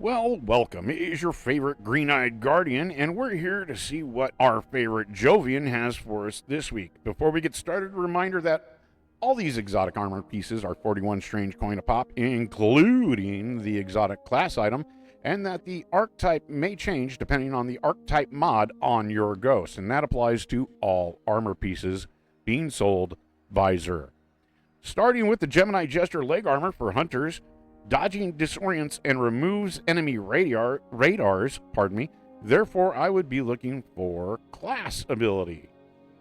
Well, welcome. It is your favorite green-eyed guardian, and we're here to see what our favorite Jovian has for us this week. Before we get started, a reminder that all these exotic armor pieces are 41 strange coin a pop, including the exotic class item, and that the archetype may change depending on the archetype mod on your ghost, and that applies to all armor pieces being sold by Xur. Starting with the Gemini Jester leg armor for hunters, dodging disorients and removes enemy radars, Therefore, I would be looking for class ability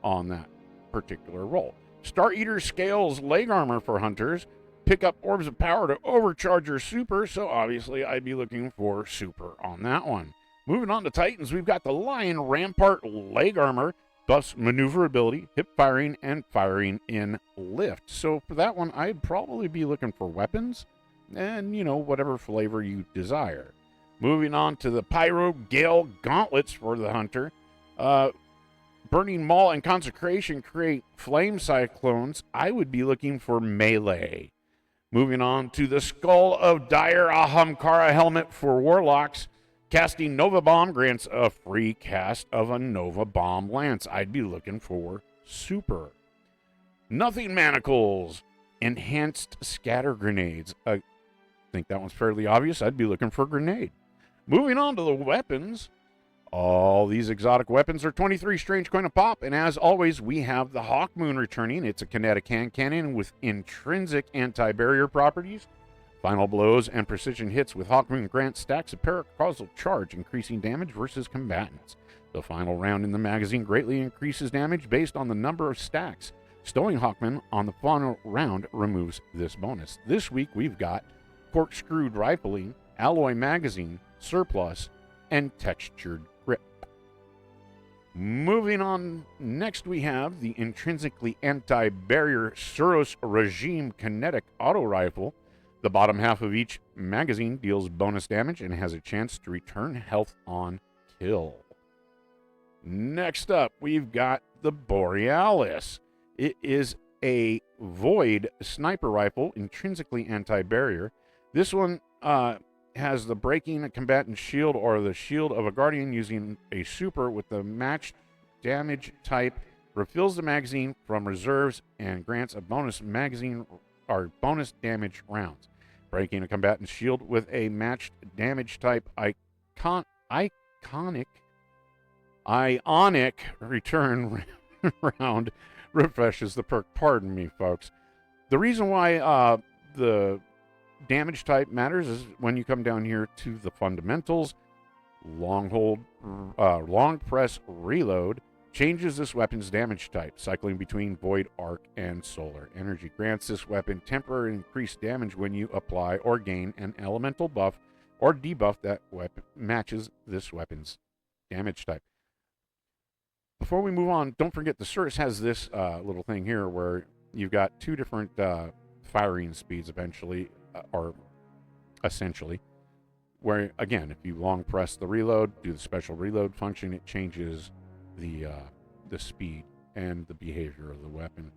on that particular role. Star Eater Scales leg armor for hunters, pick up orbs of power to overcharge your super, so obviously I'd be looking for super on that one. Moving on to Titans, we've got the Lion Rampart leg armor, buffs maneuverability, hip firing, and firing in lift. So for that one, I'd probably be looking for weapons, and, whatever flavor you desire. Moving on to the Pyro Gale Gauntlets for the Hunter. Burning Maul and Consecration create Flame Cyclones. I would be looking for melee. Moving on to the Skull of Dire Ahamkara Helmet for Warlocks. Casting Nova Bomb grants a free cast of a Nova Bomb Lance. I'd be looking for super. Nothing Manacles. Enhanced Scatter Grenades. I think that one's fairly obvious. I'd be looking for grenade. Moving on to the weapons. All these exotic weapons are 23 strange coin a pop, and as always, we have the Hawkmoon returning. It's a kinetic hand cannon with intrinsic anti-barrier properties. Final blows and precision hits with Hawkmoon grant stacks of paracausal charge, increasing damage versus combatants. The final round in the magazine greatly increases damage based on the number of stacks. Stowing Hawkman on the final round removes this bonus. This week we've got Corkscrewed Rifling, Alloy Magazine, Surplus, and Textured Grip. Moving on, next we have the intrinsically anti-barrier Suros Regime Kinetic Auto Rifle. The bottom half of each magazine deals bonus damage and has a chance to return health on kill. Next up, we've got the Borealis. It is a Void Sniper Rifle, intrinsically anti-barrier. This one has the breaking a combatant shield or the shield of a guardian using a super with the matched damage type, refills the magazine from reserves, and grants a bonus magazine or bonus damage rounds. Breaking a combatant shield with a matched damage type ionic return round refreshes the perk. Pardon me, folks. The reason why the damage type matters is when you come down here to the fundamentals. Long press reload changes this weapon's damage type, cycling between void, arc, and solar energy. Grants this weapon temporary increased damage when you apply or gain an elemental buff or debuff that weapon matches this weapon's damage type. Before we move on, don't forget the Suros has this little thing here where you've got two different firing speeds essentially, where, again, if you long press the reload, do the special reload function, it changes the speed and the behavior of the weapon.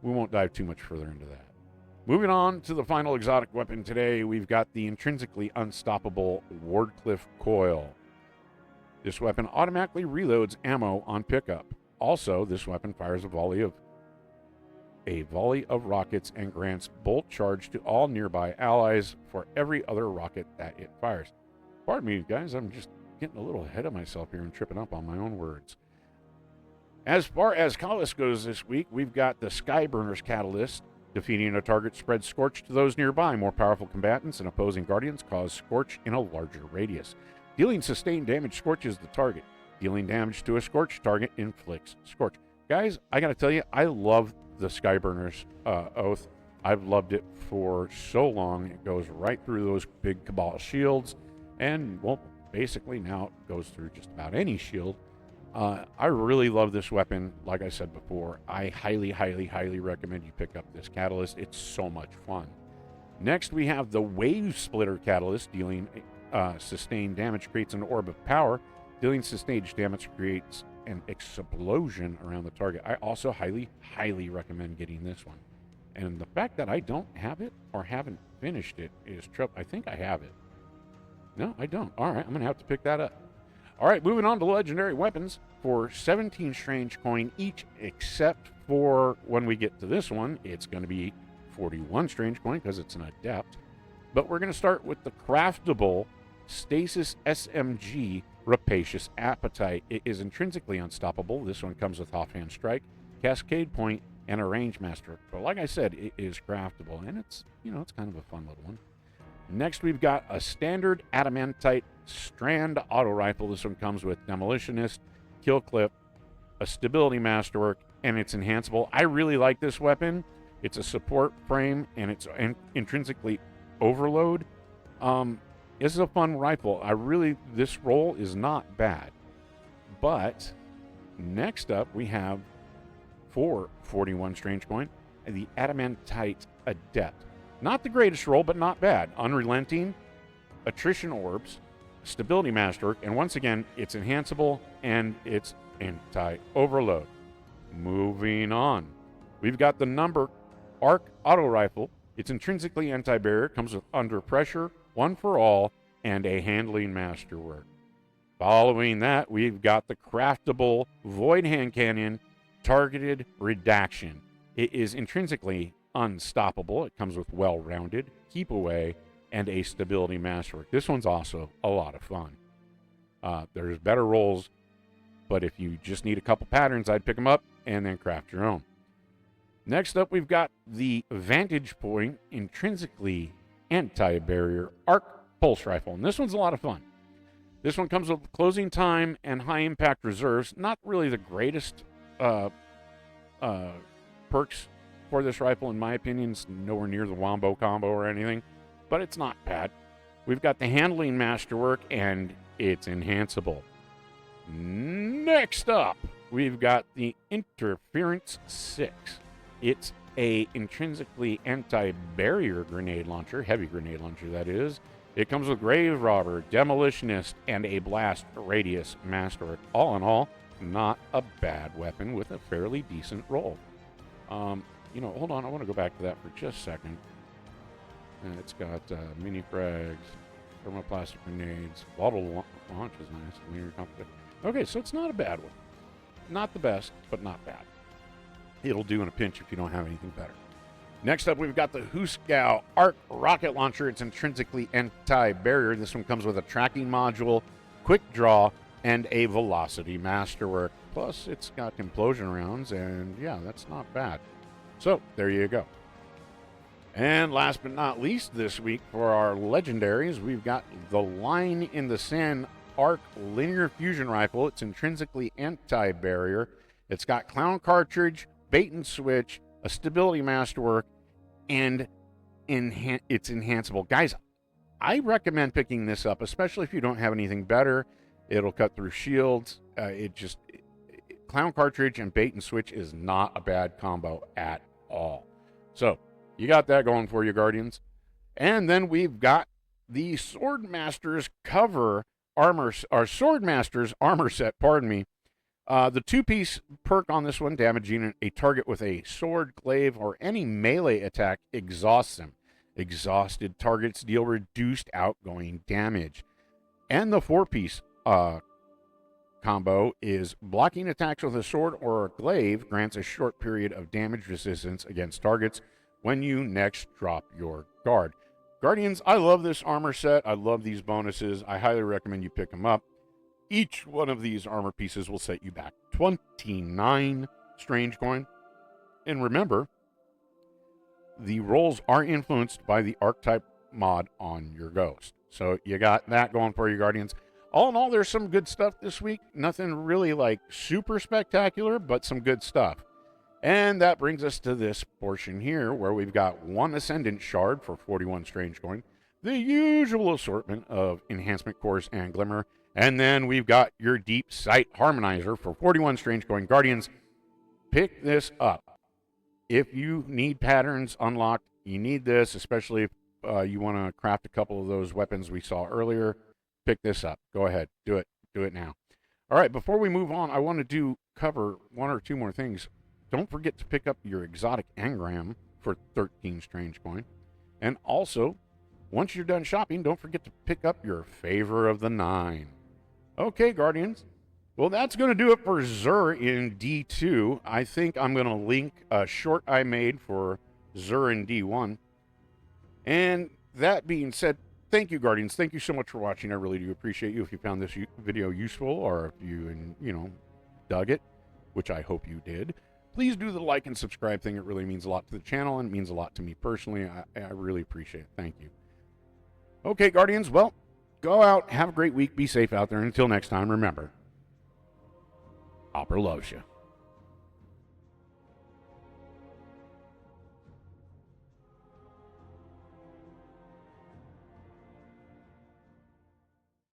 We won't dive too much further into that. Moving on to the final exotic weapon today, we've got the intrinsically unstoppable Wardcliff Coil. This weapon automatically reloads ammo on pickup. Also, this weapon fires a volley of rockets and grants bolt charge to all nearby allies for every other rocket that it fires. Pardon me, guys, I'm just getting a little ahead of myself here and tripping up on my own words. As far as Catalyst goes this week, we've got the Skyburner's Catalyst. Defeating a target spreads Scorch to those nearby. More powerful combatants and opposing guardians cause Scorch in a larger radius. Dealing sustained damage scorches the target. Dealing damage to a Scorch target inflicts Scorch. Guys, I gotta tell you, I love the Skyburner's Oath. I've loved it for so long. It goes right through those big Cabal shields, and, well, basically now it goes through just about any shield. I really love this weapon. Like I said before, I highly, highly, highly recommend you pick up this Catalyst. It's so much fun. Next, we have the Wave Splitter Catalyst. Dealing sustained damage creates an orb of power. Dealing sustained damage creates an explosion around the target. I also highly, highly recommend getting this one. And the fact that I don't have it or haven't finished it is trouble. I think I have it. No, I don't. All right, I'm going to have to pick that up. All right, moving on to legendary weapons for 17 strange coin each, except for when we get to this one, it's going to be 41 strange coin because it's an adept. But we're going to start with the craftable Stasis SMG Rapacious Appetite. It is intrinsically unstoppable. This one comes with offhand strike, cascade point, and a range master. But like I said, it is craftable, and it's, you know, it's kind of a fun little one. Next, we've got a standard adamantite strand auto rifle. This one comes with demolitionist, kill clip, a stability masterwork, and it's enhanceable. I really like this weapon. It's a support frame, and it's intrinsically overload. This is a fun rifle. This roll is not bad. But next up, we have for 41 strange coin, the adamantite adept. Not the greatest roll, but not bad. Unrelenting, attrition orbs, stability masterwork, and once again, it's enhanceable and it's anti-overload. Moving on. We've got the number arc auto rifle. It's intrinsically anti-barrier, comes with under pressure, one for all, and a handling masterwork. Following that, we've got the craftable void hand cannon targeted redaction. It is intrinsically unstoppable. It comes with well-rounded, keep away, and a stability masterwork. This one's also a lot of fun. There's better rolls, but if you just need a couple patterns, I'd pick them up and then craft your own. Next up, we've got the Vantage Point intrinsically anti-barrier arc pulse rifle, and this one's a lot of fun. This one comes with closing time and high impact reserves. Not really the greatest perks for this rifle, in my opinion. It's nowhere near the Wombo combo or anything, but it's not bad. We've got the handling masterwork, and it's enhanceable. Next up, we've got the Interference 6. It's a intrinsically anti-barrier grenade launcher, heavy grenade launcher that is. It comes with Grave Robber, Demolitionist, and a blast radius masterwork. All in all, not a bad weapon with a fairly decent roll. Hold on, I want to go back to that for just a second. It's got mini frags, thermoplastic grenades, bottle launch is nice. Okay, so it's not a bad one. Not the best, but not bad. It'll do in a pinch if you don't have anything better. Next up, we've got the Husgau Arc Rocket Launcher. It's intrinsically anti-barrier. This one comes with a tracking module, quick draw, and a velocity masterwork. Plus, it's got implosion rounds, and yeah, that's not bad. So, there you go. And last but not least this week for our legendaries, we've got the Line in the Sand Arc Linear Fusion Rifle. It's intrinsically anti-barrier. It's got clown cartridge, bait and switch, a stability masterwork, and it's enhanceable. Guys, I recommend picking this up, especially if you don't have anything better. It'll cut through shields. Clown cartridge and bait and switch is not a bad combo at all. So, you got that going for you, Guardians. And then we've got the Swordmaster's cover armor, or Swordmaster's armor set, pardon me. The two-piece perk on this one, damaging a target with a sword, glaive, or any melee attack, exhausts them. Exhausted targets deal reduced outgoing damage. And the four-piece combo is blocking attacks with a sword or a glaive grants a short period of damage resistance against targets when you next drop your guard. Guardians, I love this armor set. I love these bonuses. I highly recommend you pick them up. Each one of these armor pieces will set you back 29 strange coin. And remember, the rolls are influenced by the archetype mod on your ghost. So you got that going for you, Guardians. All in all, there's some good stuff this week. Nothing really like super spectacular, but some good stuff. And that brings us to this portion here where we've got one Ascendant Shard for 41 strange coin, the usual assortment of enhancement cores and glimmer, and then we've got your Deep Sight Harmonizer for 41 strange coin. Guardians, pick this up. If you need patterns unlocked, you need this, especially if you want to craft a couple of those weapons we saw earlier. Pick this up. Go ahead. Do it. Do it now. All right, before we move on, I want to cover one or two more things. Don't forget to pick up your exotic engram for 13 strange coin. And also, once you're done shopping, don't forget to pick up your favor of the 9. Okay, Guardians. Well, that's going to do it for Xur in D2. I think I'm going to link a short I made for Xur in D1. And that being said, thank you, Guardians. Thank you so much for watching. I really do appreciate you. If you found this video useful, or if you, dug it, which I hope you did, please do the like and subscribe thing. It really means a lot to the channel, and it means a lot to me personally. I really appreciate it. Thank you. Okay, Guardians. Well, go out, have a great week, be safe out there. Until next time, remember, Opera loves you.